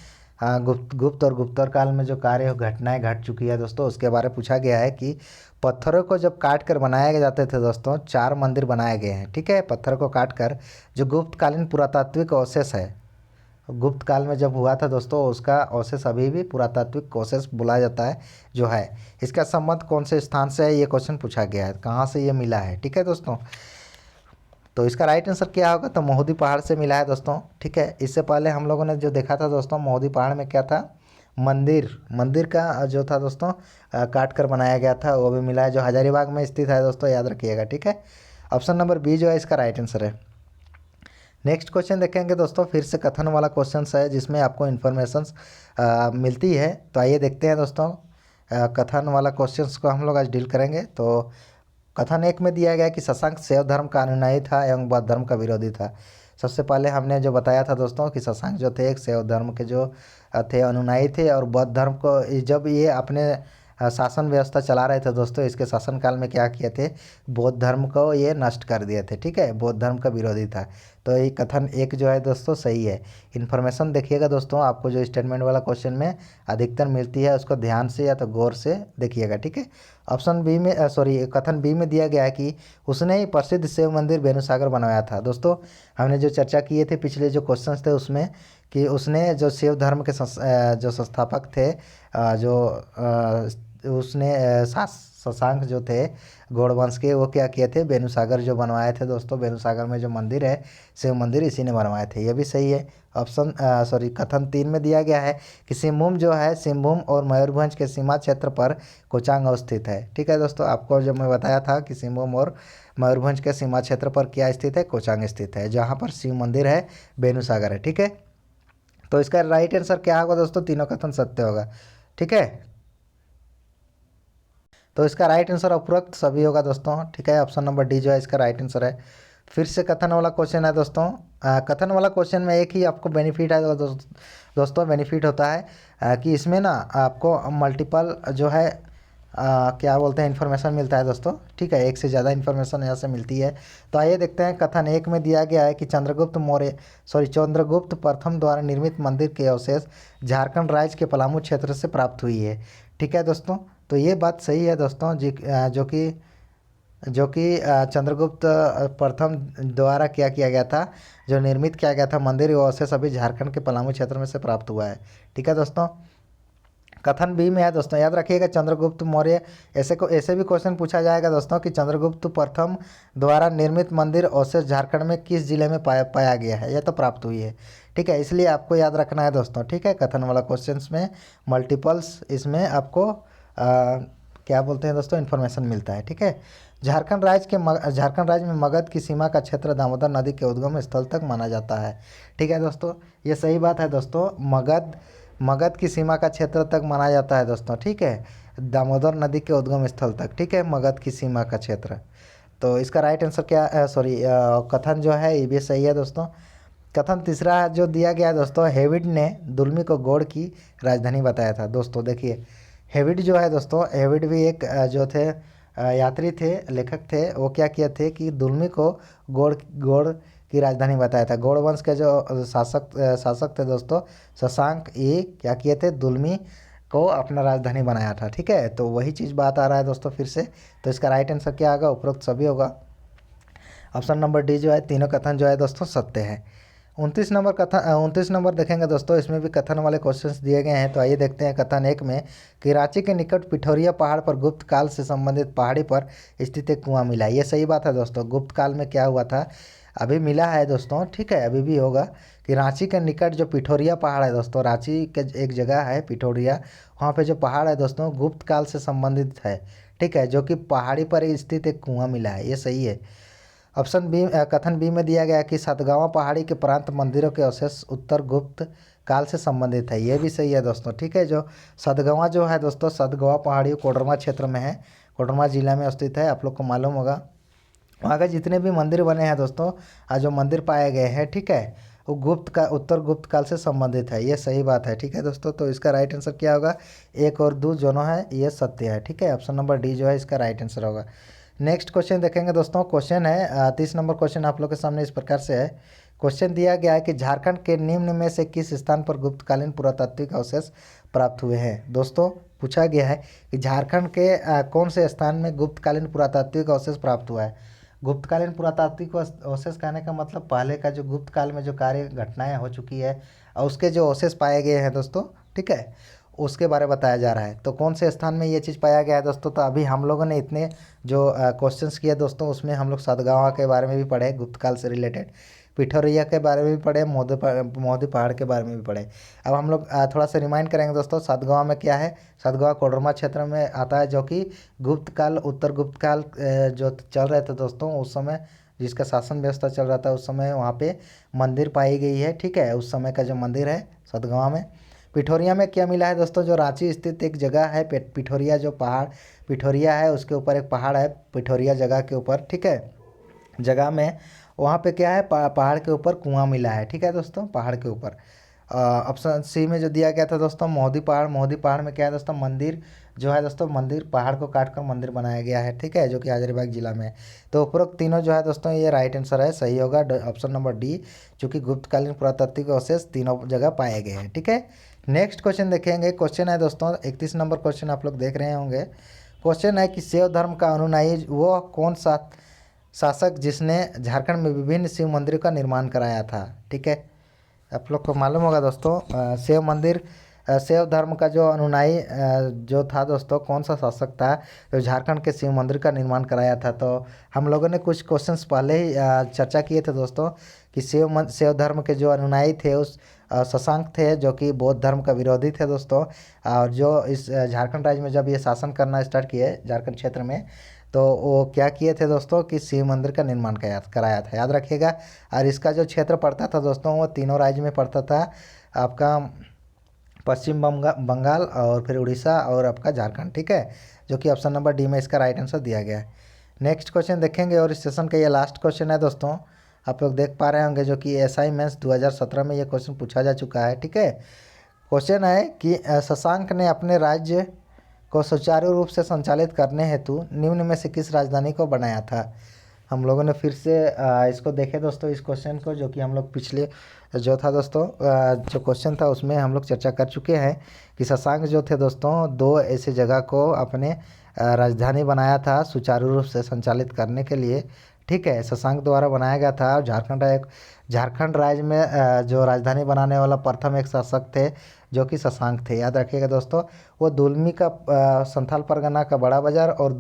[SPEAKER 1] गुप्त और गुप्तर काल में जो कार्य घटनाएं घट चुकी है दोस्तों, उसके बारे में पूछा गया है कि पत्थरों को जब काट कर बनाए जाते थे दोस्तों, 4 मंदिर बनाए गए हैं। ठीक है, पत्थर को काट कर, जो गुप्तकालीन पुरातात्विक अवशेष है, गुप्त काल में जब हुआ था दोस्तों, उसका अवशेष अभी भी पुरातात्विक अवशेष बोला जाता है जो है। इसका संबंध कौन से स्थान से है, ये क्वेश्चन पूछा गया है, कहाँ से ये मिला है। ठीक है दोस्तों, तो इसका राइट आंसर क्या होगा, तो महुदी पहाड़ से मिला है दोस्तों। ठीक है, इससे पहले हम लोगों ने जो देखा था दोस्तों, महुदी पहाड़ में क्या था, मंदिर का जो था दोस्तों काट कर बनाया गया था, वो भी मिला है, जो हजारीबाग में स्थित है दोस्तों, याद रखिएगा। ठीक है, ऑप्शन नंबर बी जो है इसका राइट आंसर है। नेक्स्ट क्वेश्चन देखेंगे दोस्तों, फिर से कथन वाला क्वेश्चन है जिसमें आपको इन्फॉर्मेशन मिलती है। तो आइए देखते हैं दोस्तों, कथन वाला क्वेश्चन को हम लोग आज डील करेंगे। तो कथन 1 में दिया गया कि शशांक शैव धर्म का अनुयायी था एवं बौद्ध धर्म का विरोधी था। सबसे पहले हमने जो बताया था दोस्तों कि शशांक जो थे एक शैव धर्म के जो थे अनुयायी थे, और बौद्ध धर्म को जब ये अपने शासन व्यवस्था चला रहे थे दोस्तों, इसके शासनकाल में क्या किए थे, बौद्ध धर्म को ये नष्ट कर दिए थे। ठीक है, बौद्ध धर्म का विरोधी था। तो ये कथन 1 जो है दोस्तों सही है। इन्फॉर्मेशन देखिएगा दोस्तों, आपको जो स्टेटमेंट वाला क्वेश्चन में अधिकतर मिलती है उसको ध्यान से या तो गौर से देखिएगा। ठीक है, ऑप्शन बी में कथन बी में दिया गया है कि उसने ही प्रसिद्ध शिव मंदिर बेनुसागर बनवाया था। दोस्तों हमने जो चर्चा किए थे पिछले जो क्वेश्चन थे उसमें, कि उसने जो शिव धर्म के जो संस्थापक थे, उसने शशांक जो थे गौड़ वंश के, वो क्या किए थे, बेनुसागर जो बनवाए थे दोस्तों, बेनुसागर में जो मंदिर है शिव मंदिर, इसी ने बनवाए थे। ये भी सही है। कथन 3 में दिया गया है कि सिंहभूम जो है, सिंहभूम और मयूरभंज के सीमा क्षेत्र पर कोचांग अवस्थित है। ठीक है दोस्तों, आपको जब मैं बताया था कि सिंहभूम और मयूरभंज के सीमा क्षेत्र पर क्या स्थित है, कोचांग स्थित है, जहाँ पर शिव मंदिर है, बेनुसागर है। ठीक है, तो इसका राइट आंसर क्या होगा दोस्तों, तीनों कथन सत्य होगा। ठीक है, तो इसका राइट आंसर उपरोक्त सभी होगा दोस्तों। ठीक है, ऑप्शन नंबर डी जो है इसका राइट आंसर है। फिर से कथन वाला क्वेश्चन है दोस्तों। कथन वाला क्वेश्चन में एक ही आपको बेनिफिट है दोस्तों बेनिफिट होता है कि इसमें ना आपको मल्टीपल जो है क्या बोलते हैं इन्फॉर्मेशन मिलता है दोस्तों। ठीक है, एक से ज़्यादा इन्फॉर्मेशन यहाँ से मिलती है। तो आइए देखते हैं, कथन 1 में दिया गया है कि चंद्रगुप्त प्रथम द्वारा निर्मित मंदिर के अवशेष झारखंड राज्य के पलामू क्षेत्र से प्राप्त हुई है। ठीक है दोस्तों, तो ये बात सही है दोस्तों जी, जो कि चंद्रगुप्त प्रथम द्वारा क्या किया गया था, जो निर्मित किया गया था मंदिर, वो अवशेष अभी झारखंड के पलामू क्षेत्र में से प्राप्त हुआ है। ठीक है दोस्तों, कथन बी में है दोस्तों, याद रखिएगा चंद्रगुप्त मौर्य, ऐसे भी क्वेश्चन पूछा जाएगा दोस्तों कि चंद्रगुप्त प्रथम द्वारा निर्मित मंदिर अवशेष झारखंड में किस जिले में पाया गया है, यह तो प्राप्त हुई है। ठीक है, इसलिए आपको याद रखना है दोस्तों। ठीक है, कथन वाला क्वेश्चन में मल्टीपल्स इसमें आपको क्या बोलते हैं दोस्तों, इन्फॉर्मेशन मिलता है। ठीक है, झारखंड राज्य में मगध की सीमा का क्षेत्र दामोदर नदी के उद्गम स्थल तक माना जाता है। ठीक है दोस्तों, ये सही बात है दोस्तों, मगध की सीमा का क्षेत्र तक माना जाता है दोस्तों। ठीक है, दामोदर नदी के उद्गम स्थल तक। ठीक है, मगध की सीमा का क्षेत्र। तो इसका राइट आंसर क्या कथन जो है ये भी सही है दोस्तों। कथन तीसरा जो दिया गया है दोस्तों, हेविड ने दुलमी को गौड़ की राजधानी बताया था। दोस्तों देखिए, हेविड जो है दोस्तों, हेविड भी एक जो थे यात्री थे, लेखक थे, वो क्या किए थे कि दुलमी को गौड़ की राजधानी बताया था। गौड़ वंश के जो शासक थे दोस्तों शशांक, ये क्या किए थे, दुलमी को अपना राजधानी बनाया था। ठीक है, तो वही चीज़ बात आ रहा है दोस्तों फिर से। तो इसका राइट आंसर क्या होगा? उपरोक्त सभी होगा। ऑप्शन नंबर डी जो है तीनों कथन जो है दोस्तों सत्य है। 29 नंबर देखेंगे दोस्तों, इसमें भी कथन वाले क्वेश्चंस दिए गए हैं। तो आइए देखते हैं कथन 1 में कि रांची के निकट पिठोरिया पहाड़ पर गुप्त काल से संबंधित पहाड़ी पर स्थित एक कुआं मिला। ये सही बात है दोस्तों। गुप्त काल में क्या हुआ था, अभी मिला है दोस्तों। ठीक है, अभी भी होगा कि रांची के निकट जो पिठोरिया पहाड़ है दोस्तों, रांची के एक जगह है पिठोरिया, वहाँ पे जो पहाड़ है दोस्तों गुप्त काल से संबंधित है। ठीक है, जो कि पहाड़ी पर स्थित एक कुआं मिला है, ये सही है। ऑप्शन बी, कथन बी में दिया गया कि सातगांवा पहाड़ी के प्रांत मंदिरों के अवशेष उत्तर गुप्त काल से संबंधित है। ये भी सही है दोस्तों। ठीक है, जो सातगांवा जो है दोस्तों, सातगांवा पहाड़ी कोडरमा क्षेत्र में है, कोडरमा जिला में स्थित है, आप लोग को मालूम होगा। वहाँ के जितने भी मंदिर बने हैं दोस्तों, जो मंदिर पाए गए हैं, ठीक है, वो गुप्त का उत्तर गुप्त काल से संबंधित है। ये सही बात है। ठीक है दोस्तों, तो इसका राइट आंसर क्या होगा? 1 और 2 दोनों है, ये सत्य है। ठीक है, ऑप्शन नंबर डी जो है इसका राइट आंसर होगा। नेक्स्ट क्वेश्चन देखेंगे दोस्तों। क्वेश्चन है 30 नंबर क्वेश्चन आप लोग के सामने इस प्रकार से है। क्वेश्चन दिया गया है कि झारखंड के निम्न में से किस स्थान पर गुप्तकालीन पुरातात्विक अवशेष प्राप्त हुए हैं। दोस्तों पूछा गया है कि झारखंड के कौन से स्थान में गुप्तकालीन पुरातात्विक अवशेष प्राप्त हुआ है। गुप्तकालीन पुरातात्विक अवशेष कहने का मतलब पहले का जो गुप्त काल में जो कार्य घटनाएं हो चुकी है और उसके जो अवशेष पाए गए हैं दोस्तों, ठीक है, उसके बारे में बताया जा रहा है। तो कौन से स्थान में ये चीज़ पाया गया है दोस्तों? तो अभी हम लोगों ने इतने जो क्वेश्चंस किए दोस्तों, उसमें हम लोग सातगांवा के बारे में भी पढ़े गुप्त काल से रिलेटेड, पिठोरिया के बारे में भी पढ़े, मोदी पहाड़ के बारे में भी पढ़े। अब हम लोग थोड़ा सा रिमाइंड करेंगे दोस्तों, सातगांवा में क्या है। सातगांवा कोडरमा क्षेत्र में आता है, जो कि गुप्त काल उत्तर गुप्त काल जो चल रहे थे दोस्तों, उस समय जिसका शासन व्यवस्था चल रहा था, उस समय वहाँ पे मंदिर पाई गई है। ठीक है, उस समय का जो मंदिर है सातगांवा में। पिठोरिया में क्या मिला है दोस्तों? जो रांची स्थित एक जगह है पिठोरिया, जो पहाड़ पिठोरिया है उसके ऊपर एक पहाड़ है पिठोरिया जगह के ऊपर। ठीक है, जगह में वहाँ पे क्या है, पहाड़ के ऊपर कुआं मिला है। ठीक है दोस्तों, पहाड़ के ऊपर। ऑप्शन सी में जो दिया गया था दोस्तों मोदी पहाड़, मोदी पहाड़ में क्या है दोस्तों, मंदिर जो है दोस्तों, मंदिर पहाड़ को काट कर मंदिर बनाया गया है। ठीक है, जो कि हजारीबाग जिला में है। तो उपरोक्त तीनों जो है दोस्तों ये राइट आंसर है, सही होगा ऑप्शन नंबर डी, चूँकि गुप्तकालीन पुरातात्विक अवशेष तीनों जगह पाए गए हैं। ठीक है, नेक्स्ट क्वेश्चन देखेंगे। क्वेश्चन है दोस्तों 31 नंबर क्वेश्चन आप लोग देख रहे होंगे। क्वेश्चन है कि शैव धर्म का अनुयायी वो कौन सा शासक जिसने झारखंड में विभिन्न शिव मंदिरों का निर्माण कराया था। ठीक है, आप लोग को मालूम होगा दोस्तों, शिव मंदिर शैव धर्म का जो अनुयायी जो था दोस्तों, कौन सा शासक था जो झारखंड के शिव मंदिर का निर्माण कराया था। तो हम लोगों ने कुछ क्वेश्चंस पहले ही चर्चा किए थे दोस्तों कि शैव धर्म के जो अनुयायी थे उस शशांक थे, जो कि बौद्ध धर्म का विरोधी थे दोस्तों। और जो इस झारखंड राज्य में जब ये शासन करना स्टार्ट किए झारखंड क्षेत्र में, तो वो क्या किए थे दोस्तों कि शिव मंदिर का निर्माण कराया था, याद रखिएगा। और इसका जो क्षेत्र पड़ता था दोस्तों, वो तीनों राज्य में पड़ता था, आपका पश्चिम बंगाल और फिर उड़ीसा और आपका झारखंड। ठीक है, जो कि ऑप्शन नंबर डी में इसका राइट आंसर दिया गया है। नेक्स्ट क्वेश्चन देखेंगे और इस सेशन का ये लास्ट क्वेश्चन है दोस्तों, आप लोग देख पा रहे होंगे, जो कि एसआई मेंस 2017 में ये क्वेश्चन पूछा जा चुका है। ठीक है, क्वेश्चन है कि शशांक ने अपने राज्य को सुचारू रूप से संचालित करने हेतु निम्न में से किस राजधानी को बनाया था। हम लोगों ने फिर से इसको देखे दोस्तों, इस क्वेश्चन को, जो कि हम लोग पिछले जो था दोस्तों जो क्वेश्चन था उसमें हम लोग चर्चा कर चुके हैं कि शशांक जो थे दोस्तों 2 ऐसे जगह को अपने राजधानी बनाया था सुचारू रूप से संचालित करने के लिए। ठीक है, शशांक द्वारा बनाया गया था। और झारखंड राज्य में जो राजधानी बनाने वाला प्रथम एक शासक थे, जो कि शशांक थे, याद रखिएगा दोस्तों। वो दुलमी का संथाल परगना का बड़ा बाजार और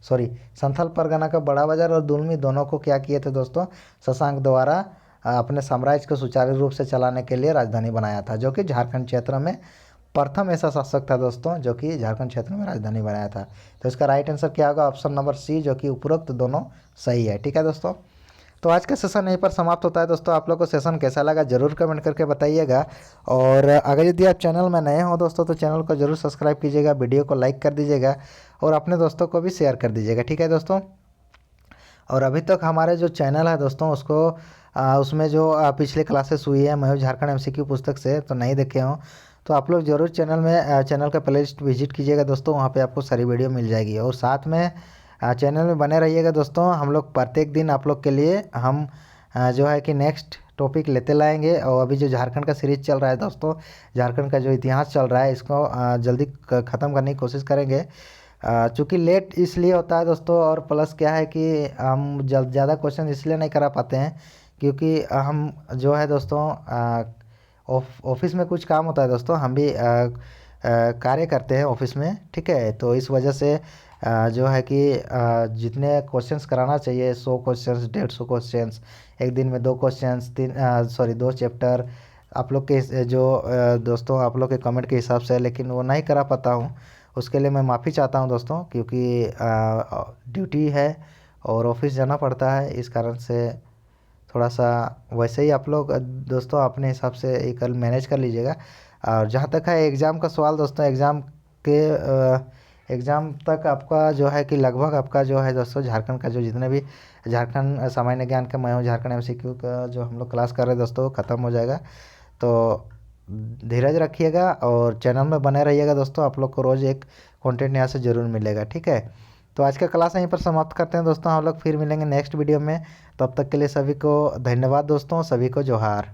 [SPEAKER 1] संथाल परगना का बड़ा बाजार और दुलमी दोनों को क्या किए थे दोस्तों, शशांक द्वारा अपने साम्राज्य को सुचारू रूप से चलाने के लिए राजधानी बनाया था, जो कि झारखंड क्षेत्र में प्रथम ऐसा शासक था दोस्तों, जो कि झारखंड क्षेत्र में राजधानी बनाया था। तो इसका राइट आंसर क्या होगा? ऑप्शन नंबर सी, जो कि उपरोक्त दोनों सही है। ठीक है दोस्तों, तो आज का सेशन यहीं पर समाप्त होता है दोस्तों। आप लोग को सेशन कैसा लगा जरूर कमेंट करके बताइएगा। और अगर यदि आप चैनल में नए हो दोस्तों, तो चैनल को जरूर सब्सक्राइब कीजिएगा, वीडियो को लाइक कर दीजिएगा और अपने दोस्तों को भी शेयर कर दीजिएगा। ठीक है दोस्तों, और अभी तक हमारे जो चैनल है दोस्तों उसको उसमें जो पिछले क्लासेस हुई है मयूर झारखंड एमसीक्यू पुस्तक से, तो नहीं देखे हों तो आप लोग जरूर चैनल का प्लेलिस्ट विजिट कीजिएगा दोस्तों, वहाँ पे आपको सारी वीडियो मिल जाएगी। और साथ में चैनल में बने रहिएगा दोस्तों। हम लोग प्रत्येक दिन आप लोग के लिए हम जो है कि नेक्स्ट टॉपिक लेते लाएंगे। और अभी जो झारखंड का सीरीज चल रहा है दोस्तों, झारखंड का जो इतिहास चल रहा है, इसको जल्दी ख़त्म करने की कोशिश करेंगे। चूँकि लेट इसलिए होता है दोस्तों, और प्लस क्या है कि हम ज़्यादा क्वेश्चन इसलिए नहीं करा पाते हैं क्योंकि हम जो है दोस्तों ऑफिस में कुछ काम होता है दोस्तों, हम भी कार्य करते हैं ऑफिस में, ठीक है। तो इस वजह से जो है कि जितने क्वेश्चंस कराना चाहिए, 100 क्वेश्चंस, 150 क्वेश्चंस, एक दिन में 2 क्वेश्चंस, 2 चैप्टर, आप लोग के जो दोस्तों आप लोग के कमेंट के हिसाब से, लेकिन वो नहीं करा पाता हूँ। उसके लिए मैं माफ़ी चाहता हूँ दोस्तों, क्योंकि ड्यूटी है और ऑफिस जाना पड़ता है, इस कारण से थोड़ा सा वैसे ही आप लोग दोस्तों अपने हिसाब से ये कल मैनेज कर लीजिएगा। और जहाँ तक है एग्ज़ाम का सवाल दोस्तों, के एग्ज़ाम तक आपका जो है कि लगभग आपका जो है दोस्तों, झारखंड का जो जितने भी झारखंड सामान्य ज्ञान का, मैं हूँ झारखंड एमसीक्यू का जो हम लोग क्लास कर रहे हैं दोस्तों, ख़त्म हो जाएगा। तो धीरज रखिएगा और चैनल में बने रहिएगा दोस्तों, आप लोग को रोज़ एक कंटेंट यहाँ से ज़रूर मिलेगा, ठीक है। तो आज का क्लास यहीं पर समाप्त करते हैं दोस्तों, हम लोग फिर मिलेंगे नेक्स्ट वीडियो में। तब तक के लिए सभी को धन्यवाद दोस्तों, सभी को जोहार।